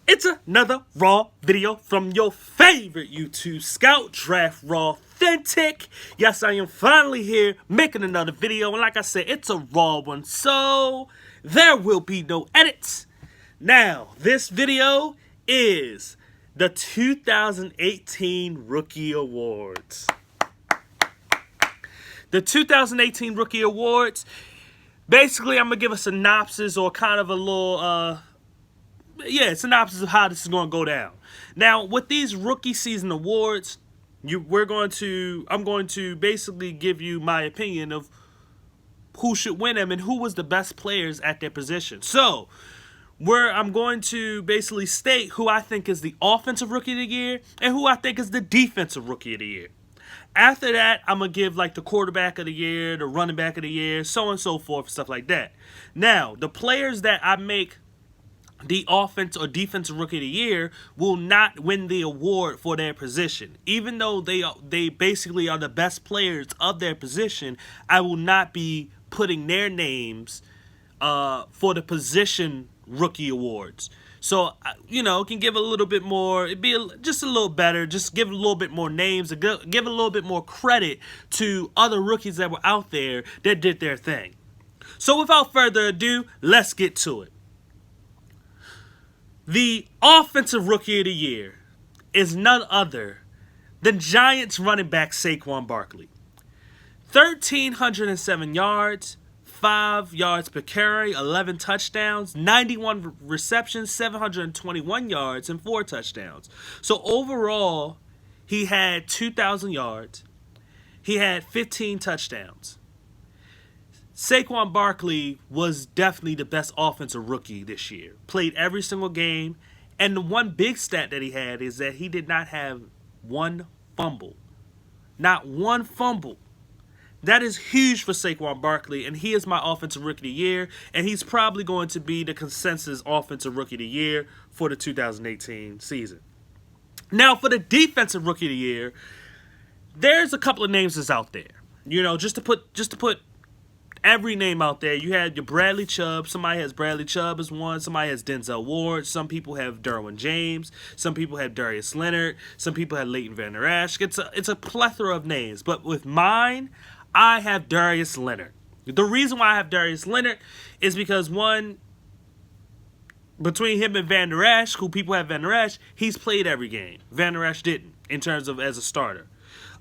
It's another Raw video from your favorite YouTube scout, Draft Raw Authentic. Yes, I am finally here making another video, and like I said, it's a raw one, so there will be no edits. Now, this video is the 2018 Rookie Awards. The 2018 Rookie Awards, basically I'm going to give a synopsis or kind of a little, synopsis of how this is going to go down. Now, with these rookie season awards, I'm going to basically give you my opinion of who should win them and who was the best players at their position. So, I'm going to basically state who I think is the offensive rookie of the year and who I think is the defensive rookie of the year. After that, I'm going to give like the quarterback of the year, the running back of the year, so on and so forth, stuff like that. Now, the players that I make the offense or defensive rookie of the year will not win the award for their position. Even though they basically are the best players of their position, I will not be putting their names for the position rookie awards. So, it can give a little bit more, just a little better, just give a little bit more names, give a little bit more credit to other rookies that were out there that did their thing. So without further ado, let's get to it. The offensive rookie of the year is none other than Giants running back Saquon Barkley. 1,307 yards, 5 yards per carry, 11 touchdowns, 91 receptions, 721 yards, and 4 touchdowns. So overall, he had 2,000 yards. He had 15 touchdowns. Saquon Barkley was definitely the best offensive rookie this year. Played every single game. And the one big stat that he had is that he did not have one fumble. Not one fumble. That is huge for Saquon Barkley, and he is my offensive rookie of the year, and he's probably going to be the consensus offensive rookie of the year for the 2018 season. Now, for the defensive rookie of the year, there's a couple of names that's out there. Just to put every name out there. You had your Bradley Chubb. Somebody has Bradley Chubb as one. Somebody has Denzel Ward. Some people have Derwin James. Some people have Darius Leonard. Some people have Leighton Vander Esch. It's a plethora of names. But with mine, I have Darius Leonard. The reason why I have Darius Leonard is because, one, between him and Vander Esch, who people have Vander Esch, he's played every game. Vander Esch didn't, in terms of as a starter.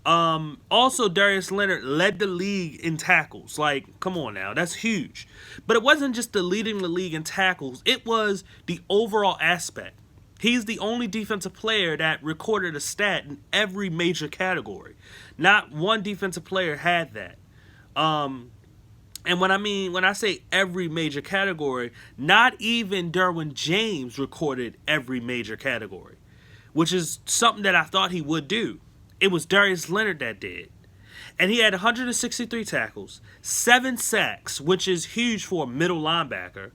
Also, Darius Leonard led the league in tackles. Like, come on now, that's huge. But it wasn't just the leading the league in tackles. It was the overall aspect. He's the only defensive player that recorded a stat in every major category. Not one defensive player had that. And when I say every major category, not even Derwin James recorded every major category, which is something that I thought he would do. It was Darius Leonard that did. And he had 163 tackles, 7 sacks, which is huge for a middle linebacker,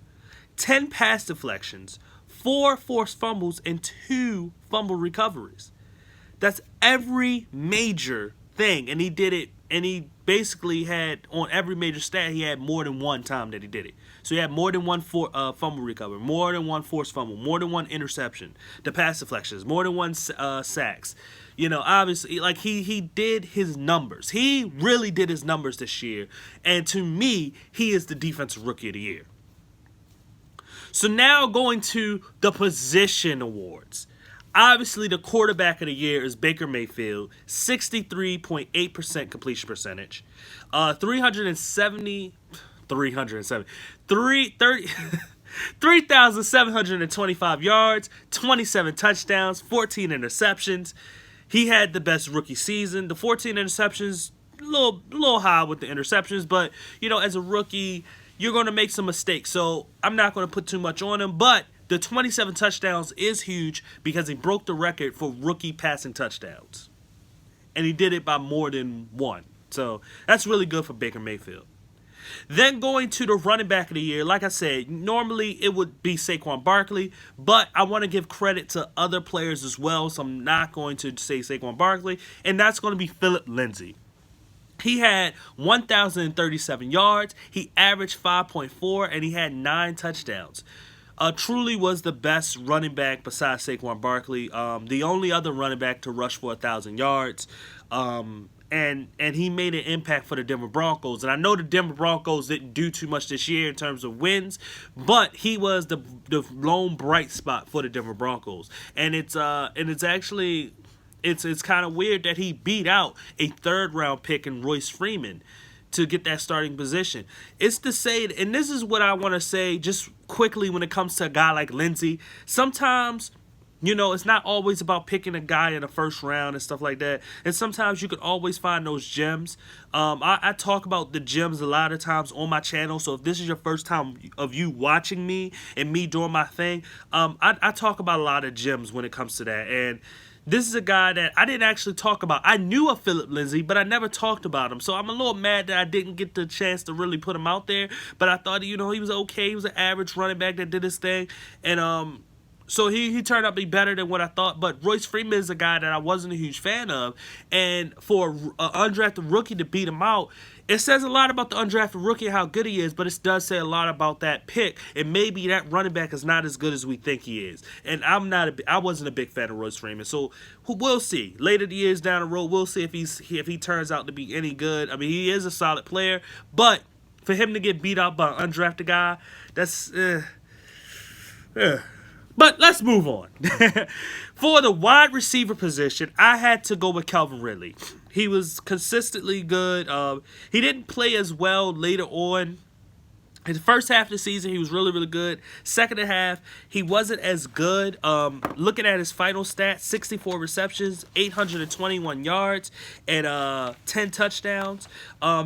10 pass deflections, 4 forced fumbles, and 2 fumble recoveries. That's every major thing. And he did it, and he basically had, on every major stat, he had more than one time that he did it. So he had more than one fumble recovery, more than one forced fumble, more than one interception, the pass deflections, more than one sacks. Obviously, like he did his numbers. He really did his numbers this year. And to me, he is the defensive rookie of the year. So now going to the position awards. Obviously, the quarterback of the year is Baker Mayfield, 63.8% completion percentage, 3,725 yards, 27 touchdowns, 14 interceptions. He had the best rookie season. The 14 interceptions, a little high with the interceptions, but, as a rookie, you're going to make some mistakes. So I'm not going to put too much on him, but the 27 touchdowns is huge because he broke the record for rookie passing touchdowns. And he did it by more than one. So that's really good for Baker Mayfield. Then going to the running back of the year, like I said, normally it would be Saquon Barkley, but I want to give credit to other players as well, so I'm not going to say Saquon Barkley, and that's going to be Phillip Lindsay. He had 1,037 yards, he averaged 5.4, and he had 9 touchdowns. truly was the best running back besides Saquon Barkley. The only other running back to rush for 1,000 yards. And he made an impact for the Denver Broncos. And I know the Denver Broncos didn't do too much this year in terms of wins, but he was the lone bright spot for the Denver Broncos. And it's actually it's kind of weird that he beat out a third round pick in Royce Freeman to get that starting position. It's to say, and this is what I want to say just quickly when it comes to a guy like Lindsay. Sometimes, it's not always about picking a guy in the first round and stuff like that. And sometimes you could always find those gems. I talk about the gems a lot of times on my channel. So if this is your first time of you watching me and me doing my thing, I talk about a lot of gems when it comes to that. And this is a guy that I didn't actually talk about. I knew of Philip Lindsay, but I never talked about him. So I'm a little mad that I didn't get the chance to really put him out there. But I thought, he was okay. He was an average running back that did his thing. And so he turned out to be better than what I thought. But Royce Freeman is a guy that I wasn't a huge fan of. And for an undrafted rookie to beat him out, it says a lot about the undrafted rookie and how good he is, but it does say a lot about that pick. And maybe that running back is not as good as we think he is. And I wasn't a big fan of Royce Freeman. So we'll see. Later the years down the road, we'll see if he turns out to be any good. I mean, he is a solid player, but for him to get beat out by an undrafted guy, that's But let's move on. For the wide receiver position, I had to go with Calvin Ridley. He was consistently good. He didn't play as well later on. In the first half of the season, he was really, really good. Second half, he wasn't as good. Looking at his final stats, 64 receptions, 821 yards, and 10 touchdowns.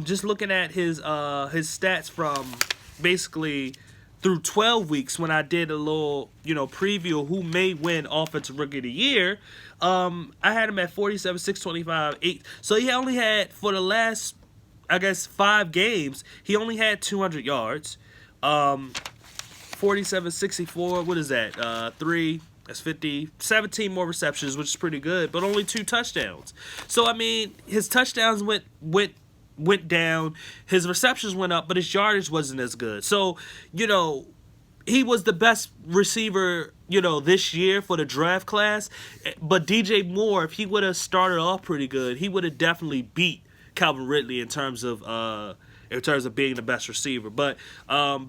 Just looking at his stats from basically through 12 weeks when I did a little, preview of who may win Offensive Rookie of the Year, I had him at 47, 625, 8. So he only had, for the last, 5 games, he only had 200 yards. 47, 64, what is that? 3, that's 50, 17 more receptions, which is pretty good, but only 2 touchdowns. So, his touchdowns went down, his receptions went up, but his yardage wasn't as good. So, he was the best receiver, this year for the draft class. But DJ Moore, if he would have started off pretty good, he would have definitely beat Calvin Ridley in terms of being the best receiver. But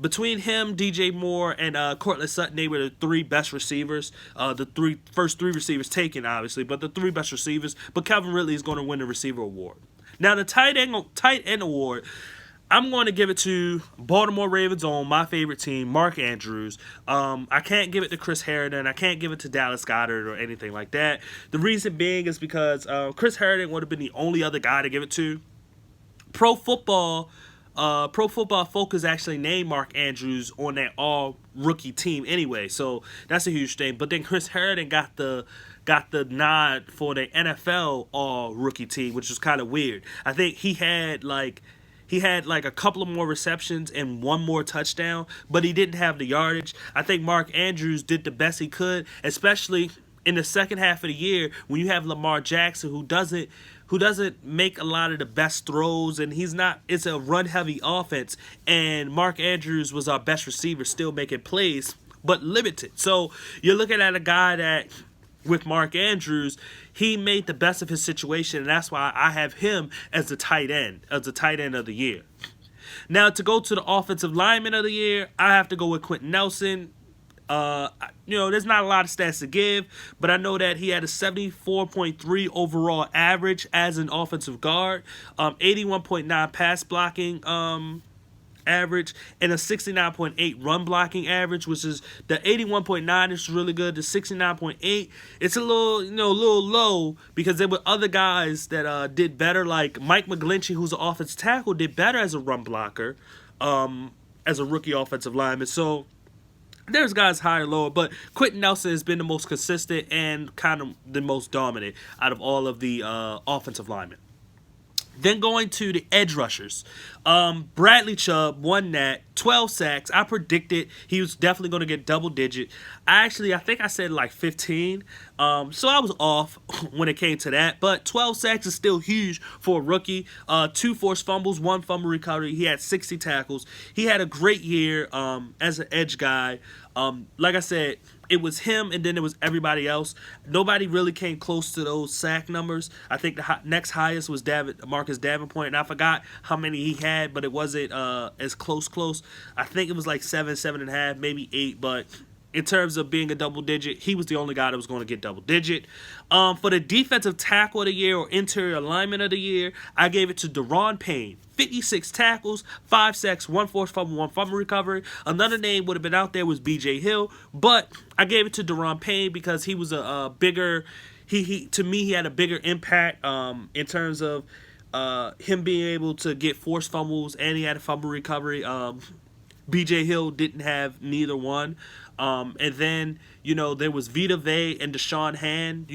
between him, DJ Moore, and Courtland Sutton, they were the 3 best receivers. The first 3 receivers taken, obviously, but the 3 best receivers. But Calvin Ridley is going to win the receiver award. Now, the tight end award, I'm going to give it to Baltimore Ravens own, my favorite team, Mark Andrews. I can't give it to Chris Herndon. I can't give it to Dallas Goedert or anything like that. The reason being is because Chris Herndon would have been the only other guy to give it to. Pro Football Focus actually named Mark Andrews on that all-rookie team anyway, so that's a huge thing. But then Chris Herndon got the nod for the NFL all-rookie team, which was kind of weird. I think he had a couple of more receptions and 1 more touchdown, but he didn't have the yardage. I think Mark Andrews did the best he could, especially in the second half of the year when you have Lamar Jackson who doesn't make a lot of the best throws, and it's a run-heavy offense, and Mark Andrews was our best receiver, still making plays, but limited. So you're looking at a guy that, with Mark Andrews, he made the best of his situation, and that's why I have him as the tight end of the year. Now, to go to the offensive lineman of the year, I have to go with Quentin Nelson. There's not a lot of stats to give, but I know that he had a 74.3 overall average as an offensive guard, 81.9 pass blocking average, and a 69.8 run blocking average, which is the 81.9 is really good. The 69.8, it's a little low because there were other guys that did better, like Mike McGlinchey, who's an offensive tackle, did better as a run blocker, as a rookie offensive lineman. So there's guys higher and lower, but Quentin Nelson has been the most consistent and kind of the most dominant out of all of the offensive linemen. Then going to the edge rushers. Bradley Chubb won that, 12 sacks. I predicted he was definitely going to get double digit. I think I said like 15. So I was off when it came to that. But 12 sacks is still huge for a rookie. 2 forced fumbles, 1 fumble recovery. He had 60 tackles. He had a great year as an edge guy. Like I said, it was him, and then it was everybody else. Nobody really came close to those sack numbers. I think the next highest was Marcus Davenport, and I forgot how many he had, but it wasn't as close. I think it was like 7.5, maybe 8, but in terms of being a double digit, he was the only guy that was going to get double digit. For the defensive tackle of the year or interior alignment of the year, I gave it to Daron Payne. 56 tackles, 5 sacks, 1 forced fumble, 1 fumble recovery. Another name would have been out there was B.J. Hill, but I gave it to Daron Payne because he was a bigger. To me, he had a bigger impact in terms of him being able to get forced fumbles, and he had a fumble recovery. B.J. Hill didn't have neither one. And then, there was Vita Vea and Deshaun Hand,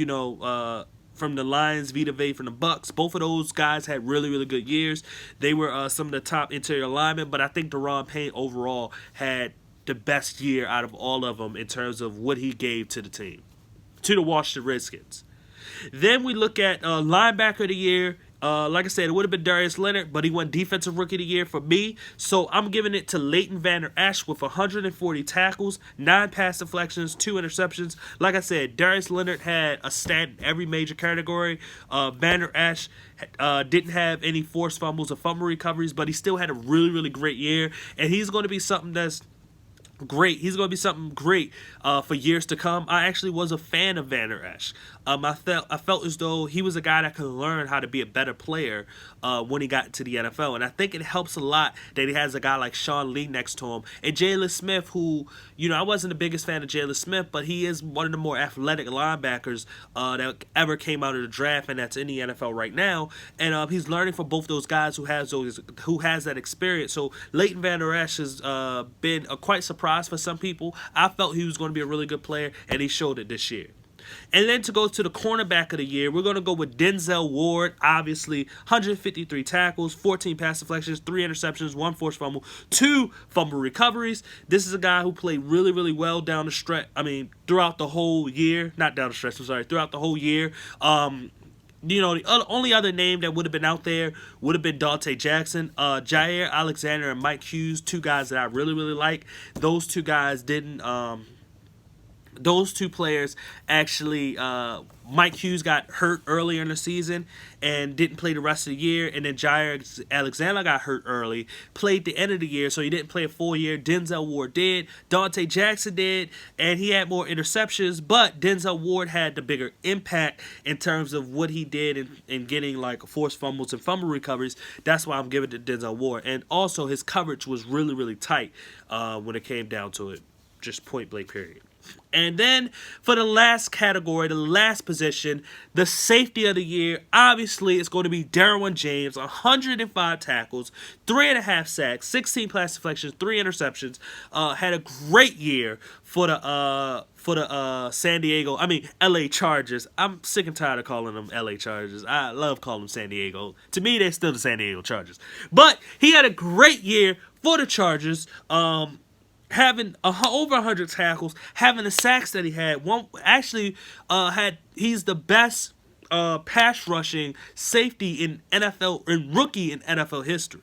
from the Lions, Vita Vea from the Bucks. Both of those guys had really, really good years. They were some of the top interior linemen, but I think Daron Payne overall had the best year out of all of them in terms of what he gave to the team, to the Washington Redskins. Then we look at linebacker of the year. Like I said, it would have been Darius Leonard, but he won Defensive Rookie of the Year for me. So I'm giving it to Leighton Vander Esch with 140 tackles, 9 pass deflections, 2 interceptions. Like I said, Darius Leonard had a stat in every major category. Vander Esch didn't have any forced fumbles or fumble recoveries, but he still had a really, really great year. And he's going to be something that's great. He's going to be something great for years to come. I actually was a fan of Vander Esch. I felt as though he was a guy that could learn how to be a better player when he got into the NFL. And I think it helps a lot that he has a guy like Sean Lee next to him. And Jalen Smith, who, I wasn't the biggest fan of Jalen Smith, but he is one of the more athletic linebackers that ever came out of the draft, and that's in the NFL right now. And he's learning from both those guys who has that experience. So Leighton Vander Esch has been a quite surprise for some people. I felt he was going to be a really good player, and he showed it this year. And then to go to the cornerback of the year, we're going to go with Denzel Ward. Obviously, 153 tackles, 14 pass deflections, 3 interceptions, 1 forced fumble, 2 fumble recoveries. This is a guy who played really, really well down the stretch. Throughout the whole year. Not down the stretch, throughout the whole year. The only other name that would have been out there would have been Dante Jackson. Jair Alexander and Mike Hughes, 2 guys that I really, really like. Those 2 guys didn't... Those 2 players actually, Mike Hughes got hurt earlier in the season and didn't play the rest of the year. And then Jair Alexander got hurt early, played the end of the year, so he didn't play a full year. Denzel Ward did. Dante Jackson did, and he had more interceptions. But Denzel Ward had the bigger impact in terms of what he did in getting like forced fumbles and fumble recoveries. That's why I'm giving it to Denzel Ward. And also his coverage was really, really tight when it came down to it. Just point blank period. And then for the last category, the last position, the safety of the year, obviously it's going to be Derwin James, 105 tackles, 3.5 sacks, 16 pass deflections, 3 interceptions. Had a great year for the LA Chargers. I'm sick and tired of calling them LA Chargers. I love calling them San Diego. To me, they're still the San Diego Chargers. But he had a great year for the Chargers. Having over 100 tackles, having the sacks that he had. He's the best pass rushing safety in rookie in NFL history.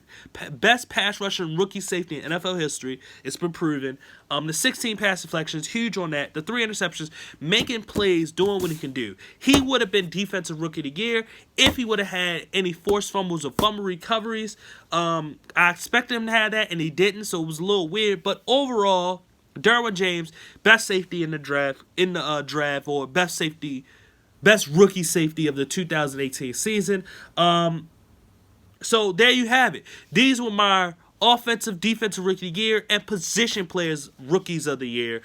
Best pass rushing rookie safety in NFL history. It's been proven. The 16 pass deflections, huge on that. The 3 interceptions, making plays, doing what he can do. He would have been Defensive Rookie of the Year if he would have had any forced fumbles or fumble recoveries. I expected him to have that, and he didn't, so it was a little weird. But overall, Derwin James, best safety in the draft, or best rookie safety of the 2018 season. So there you have it. These were my offensive, defensive rookie of the year, and position players rookies of the year.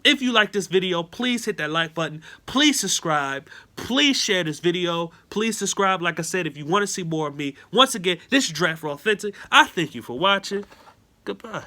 If you like this video, please hit that like button. Please subscribe. Please share this video. Please subscribe, like I said, if you want to see more of me. Once again, this is Draft Raw Authentic. I thank you for watching. Goodbye.